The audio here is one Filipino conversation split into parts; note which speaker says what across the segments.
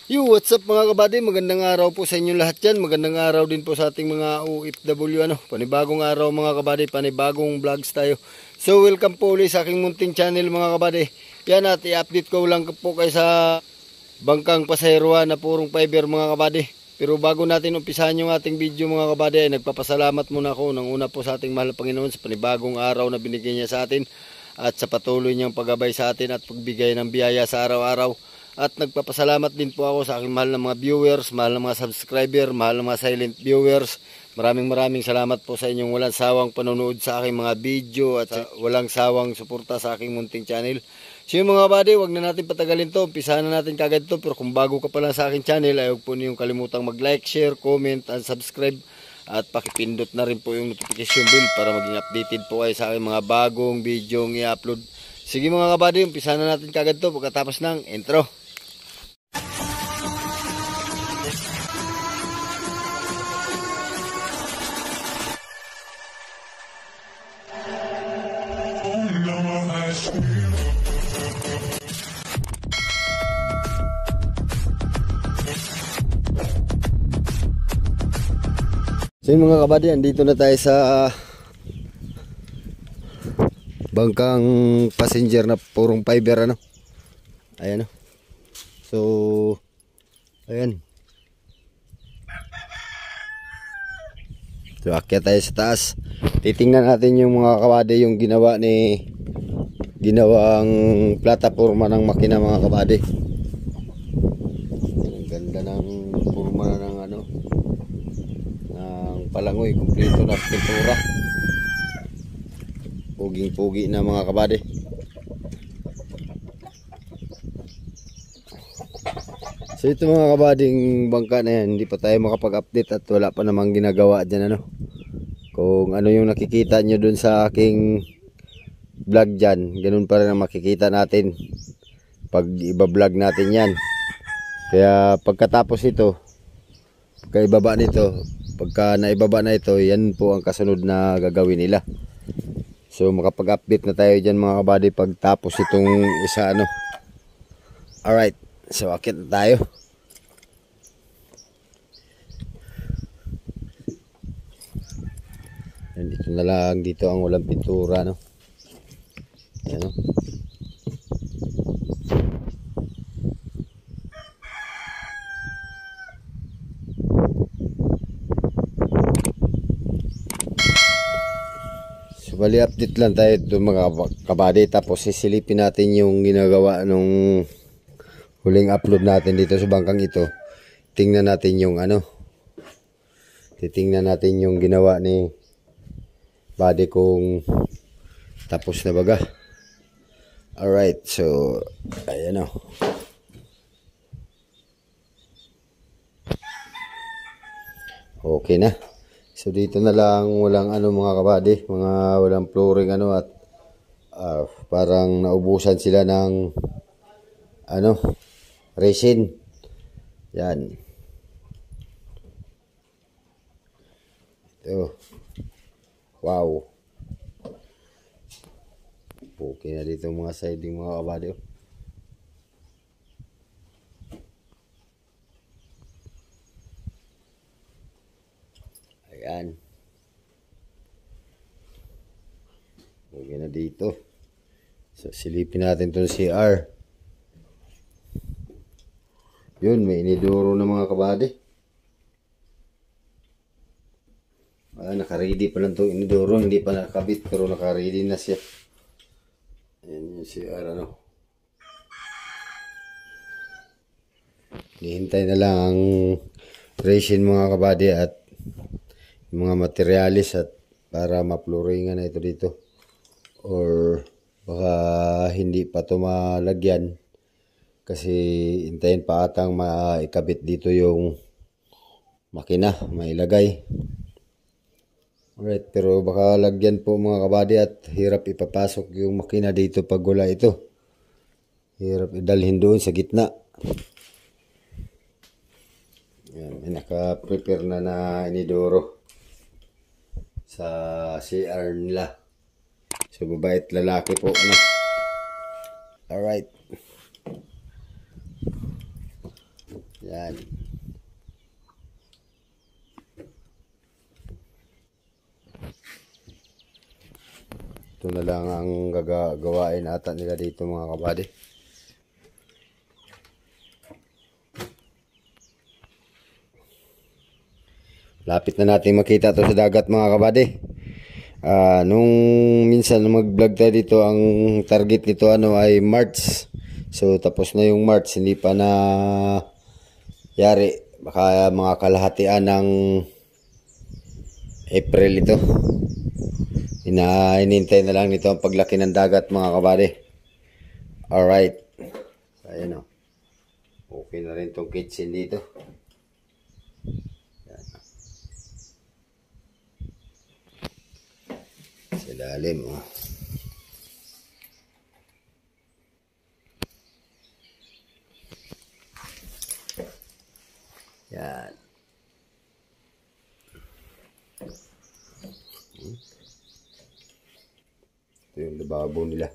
Speaker 1: Yo, what's up mga kabady? Magandang araw po sa inyo lahat yan. Magandang araw din po sa ating mga OFW. Panibagong araw mga kabady, panibagong vlogs tayo. So welcome po ulit sa aking munting channel mga kabady. Yan at i-update ko lang po kayo sa bangkang pasahero na purong fiber mga kabady. Pero bago natin umpisahan yung ating video mga kabady, ay nagpapasalamat muna ako ng una po sa ating mahal na Panginoon sa panibagong araw na binigay niya sa atin. At sa patuloy niyang paggabay sa atin at pagbigay ng biyaya sa araw-araw. At nagpapasalamat din po ako sa aking mahal na mga viewers, mahal na mga subscriber, mahal na mga silent viewers. Maraming salamat po sa inyong walang sawang panonood sa aking mga video at walang sawang suporta sa aking munting channel. So yung mga buddy, wag na natin patagalin to. Umpisahan na natin kagad to. Pero kung bago ka pa lang sa aking channel, ay huwag po niyong kalimutang mag-like, share, comment, and subscribe. At pakipindot na rin po yung notification bell para maging updated po kayo sa aking mga bagong video i-upload. Sige mga kabady, umpisahan na natin kagad to pagkatapos ng intro. So yun mga kabady, andito na tayo sa bangkang passenger na purong fiber ayan so ayan, so akyat tayo sa taas. Titingnan natin yung mga kabady yung ginawang plataforma ng makina mga kabady. Ang ganda ng forma ng palangoy, kumpleto na pintura, puging-pugi na mga kabady. So ito mga kabading bangka na yan, hindi pa tayo makapag-update at wala pa namang ginagawa dyan kung ano yung nakikita nyo dun sa aking vlog dyan, ganun pa rin ang makikita natin pag iba-vlog natin yan. Kaya pagkatapos ito, pagkaibaba nito, pagka naibaba na ito, yan po ang kasunod na gagawin nila. So makapag-update na tayo dyan mga kabady pagtapos itong isa Alright, so akit na tayo. Dito na lang, dito ang walang pintura Ayan Bali update lang tayo ito mga kabady, tapos sisilipin natin yung ginagawa nung huling upload natin dito sa bangkang ito. Tingnan natin yung titingnan natin yung ginawa ni body kung tapos na baga. Alright, so ayan okay na. So dito na lang walang mga kabady, mga walang flooring at parang naubusan sila ng resin. Yan. Ito. Wow. Okay na dito mga siding mga kabady. Ayan. Okay na dito. So silipin natin itong CR. Yun, may inidoro na mga kabady. Naka-ready pa lang itong inidoro. Hindi pa nakabit pero naka-ready na siya. Ayan yung CR Hihintay na lang ang resin mga kabady at mga materialis at para ma-flooringan na ito dito, or baka hindi pa ito malagyan kasi hintayin pa atang maikabit dito yung makina, mailagay. Alright, pero baka lagyan po mga kabady at hirap ipapasok yung makina dito pag wala ito. Hirap idalhin doon sa gitna. Yan, may naka-prepare na inidoro sa CR nila. So mabait lalaki po Alright. Yan. Ito na lang ang gagawain ata nila dito mga kabady. Lapit na natin makita to sa dagat mga kabady. Nung minsan mag-vlog tayo dito, ang target nito ay March. So tapos na yung March, hindi pa na yari. Baka mga kalahatian ng April ito. Inintay na lang nito ang paglaki ng dagat mga kabady. Alright. So, ayan o. Okay na rin itong kitchen dito. Sa lalim o. Yan. Ito yung lababo nila.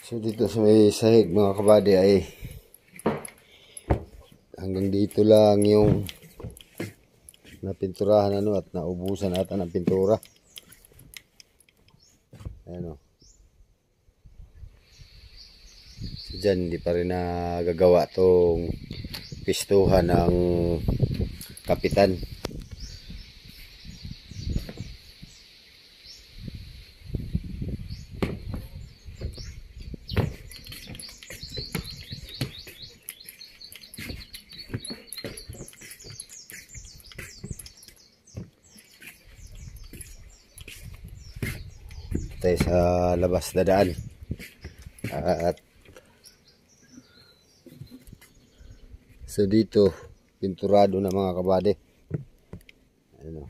Speaker 1: So dito sa may sahig mga kabady ay hanggang dito lang yung napinturahan at naubusan ata ng pintura. Ayan o. So dyan hindi pa rin nagagawa tong pistuhan ng kapitan. Tayo sa labas dadaan at so dito pinturado na mga kabady. Ano.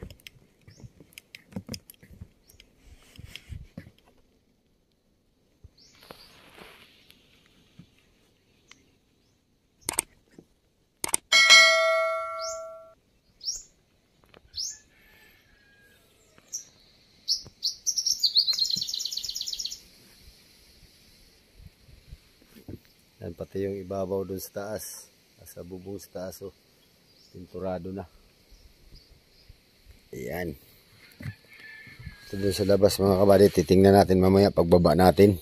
Speaker 1: Yan, pati yung ibabaw dun sa taas, sa bubong sa taas, oh, pinturado na. Ayan. Ito dun sa labas mga kabady, titingnan natin mamaya pagbaba natin.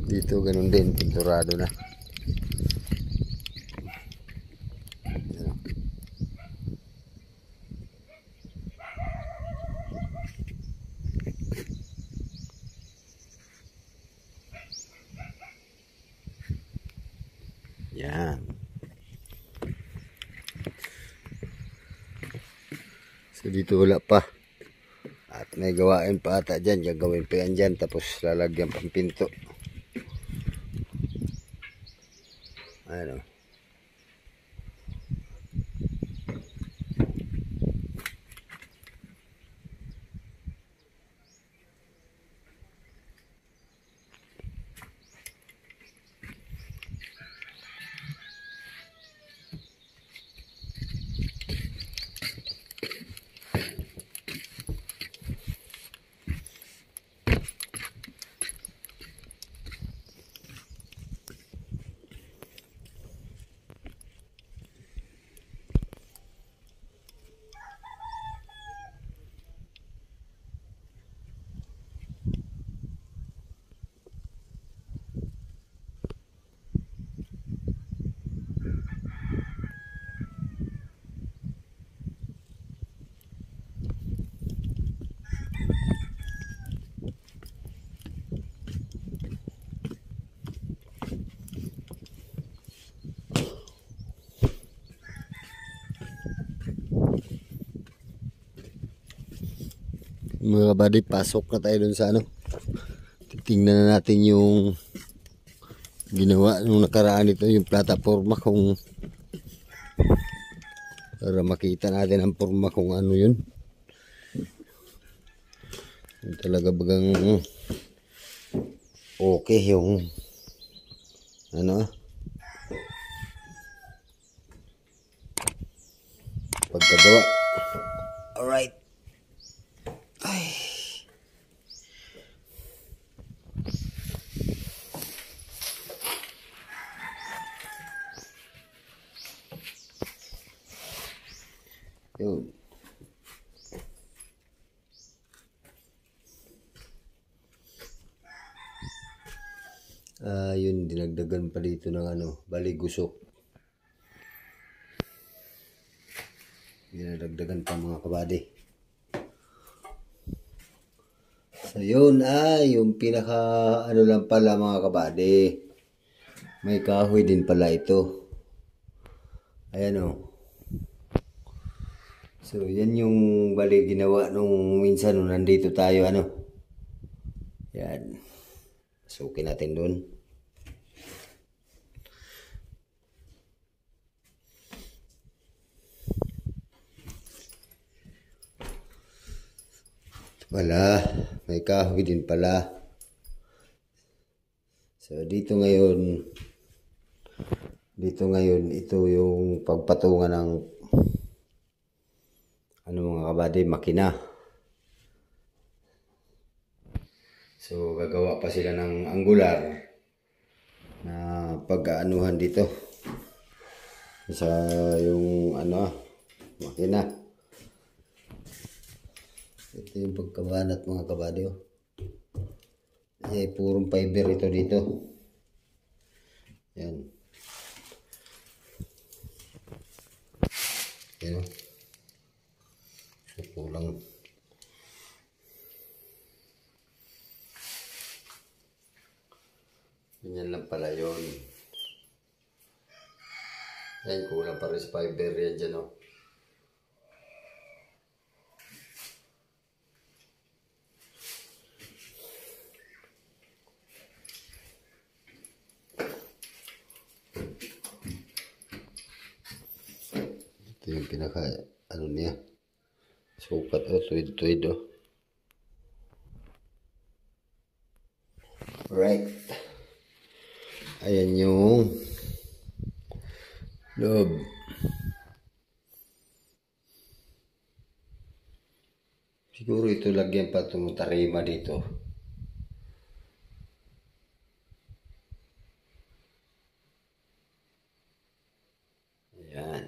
Speaker 1: Dito ganun din, pinturado na. Yan. So dito wala pa. At may gawain pa ata dyan. Gagawin pa yan dyan. Tapos lalagyan pang pinto. Ayan o. Mga kabady, pasok na tayo dun sa ano. Titingnan na natin yung Ginawa nung nakaraan ito yung plataforma kung para makita natin ang forma kung ano yun. Yung talaga bagang okay yung ano pagkagawa. Alright. Ay. Yun. Yun, dinagdagan pa dito ng ano, baligusok. Dinagdagan pa mga kabady. So yun yung pinaka ano lang pala mga kabady. May kahoy din pala ito. Ayan o. So yan yung bali ginawa nung minsan nung nandito tayo ano. Yan. Pasukin natin doon. Wala, may kahoy din pala. So dito ngayon ito yung pagpatungan ng ano mga kabady, makina. So gagawa pa sila ng angular na pag-aanuhan dito sa yung ano makina. Ito yung pagkabanat mga kabady. Purong fiber ito dito. Yan. Yan. So, kulang. Ganyan lang pala yun. Yan, kulang pa rin sa fiber yan dyan, oh. Ito yung pinaka, ano niya, sukat, oh, tuwid-tuwid, oh. Right. Ayan yung loob. Siguro ito lagyan pa itong tarima dito. Ayan.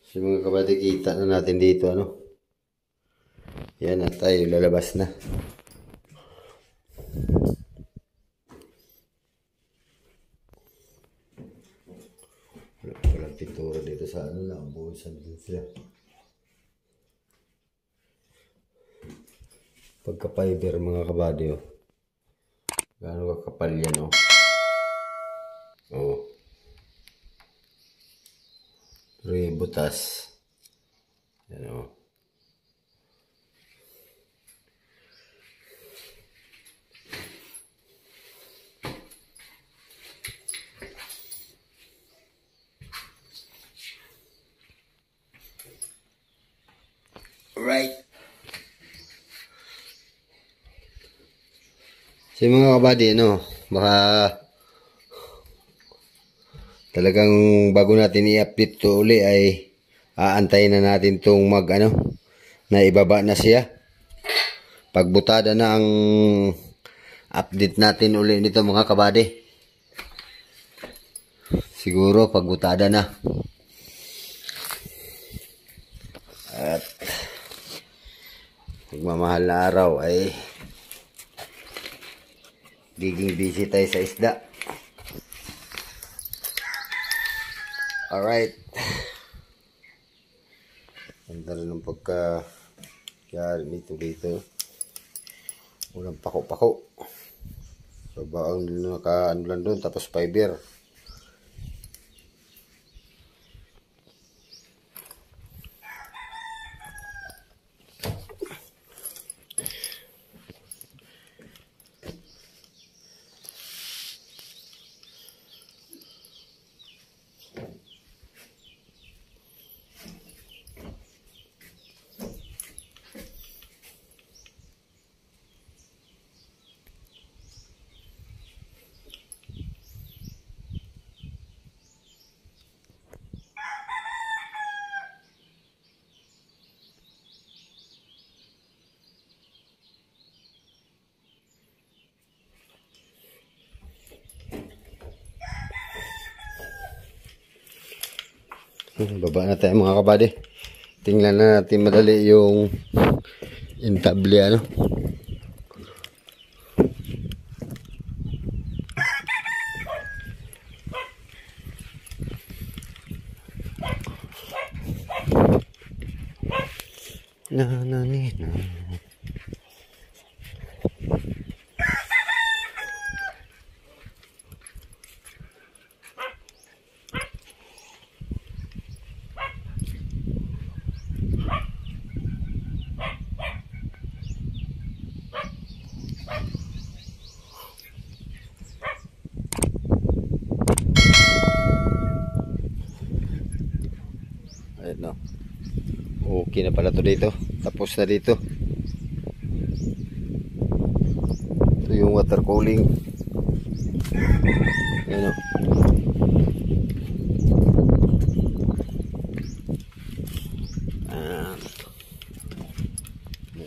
Speaker 1: So mga kabady, kita na natin dito ano. Yan na tayo, lalabas na. Walang pintura dito sa ano lang, buhusan din sila. Pagka-fiber mga kabady, oh. Gaano kakapal yan, oh. Oh. Pero butas. Yan, oh. Right. So mga kabady, no, baka talagang bago natin i-update to uli ay aantayin na natin tong mag ano, na ibaba na siya. Pagbutada na ang update natin uli nito mga kabady. Siguro pagbutada na. At magmamahal na araw ay giging busy tayo sa isda. Alright. Ganda rin ng pagka-yari nito dito. Walang pako-pako. So baang naka-ano lang doon, tapos fiber. Baba na tayo mga kabady. Tingnan na natin madali yung intable ano. Na. Ayun no. Okay na pala to dito. Tapos na dito. Ito yung water cooling. Ayun o.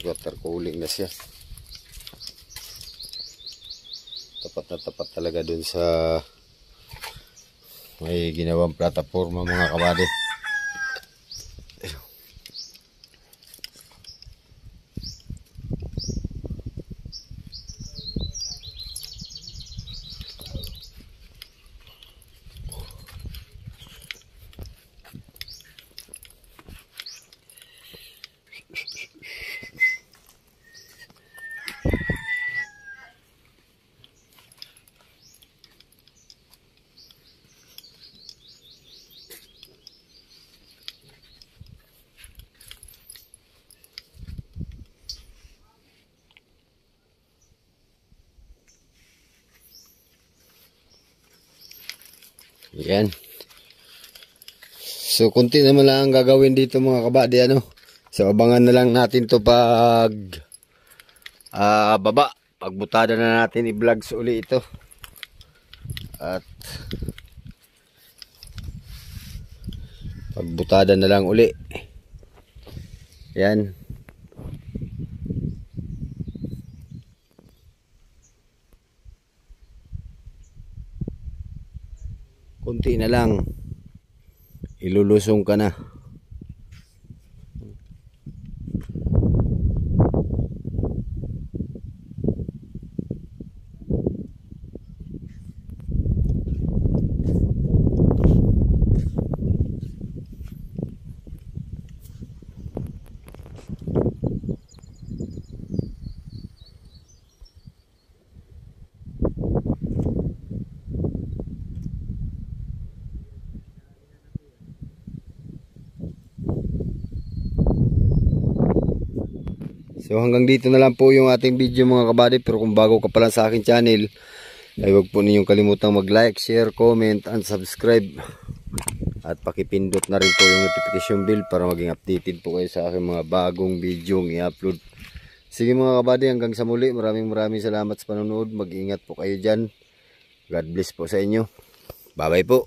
Speaker 1: Water cooling na siya. Tapat na tapat talaga dun sa may ginawang plataforma mga kabady. Yan. So kunti naman lang ang gagawin dito mga kabady ano. So abangan na lang natin to pag baba. Pagbutada na natin i-vlogs uli ito. At pagbutada na lang uli. Yan. Kunti na lang. Ilulusong ka na. So hanggang dito na lang po yung ating video mga kabady. Pero kung bago ka pa lang sa aking channel, ay huwag po ninyong kalimutang mag-like, share, comment, and subscribe. At pakipindot na rin po yung notification bell para maging updated po kayo sa aking mga bagong video i-upload. Sige mga kabady, hanggang sa muli. Maraming salamat sa panonood. Mag-ingat po kayo dyan. God bless po sa inyo. Bye bye po.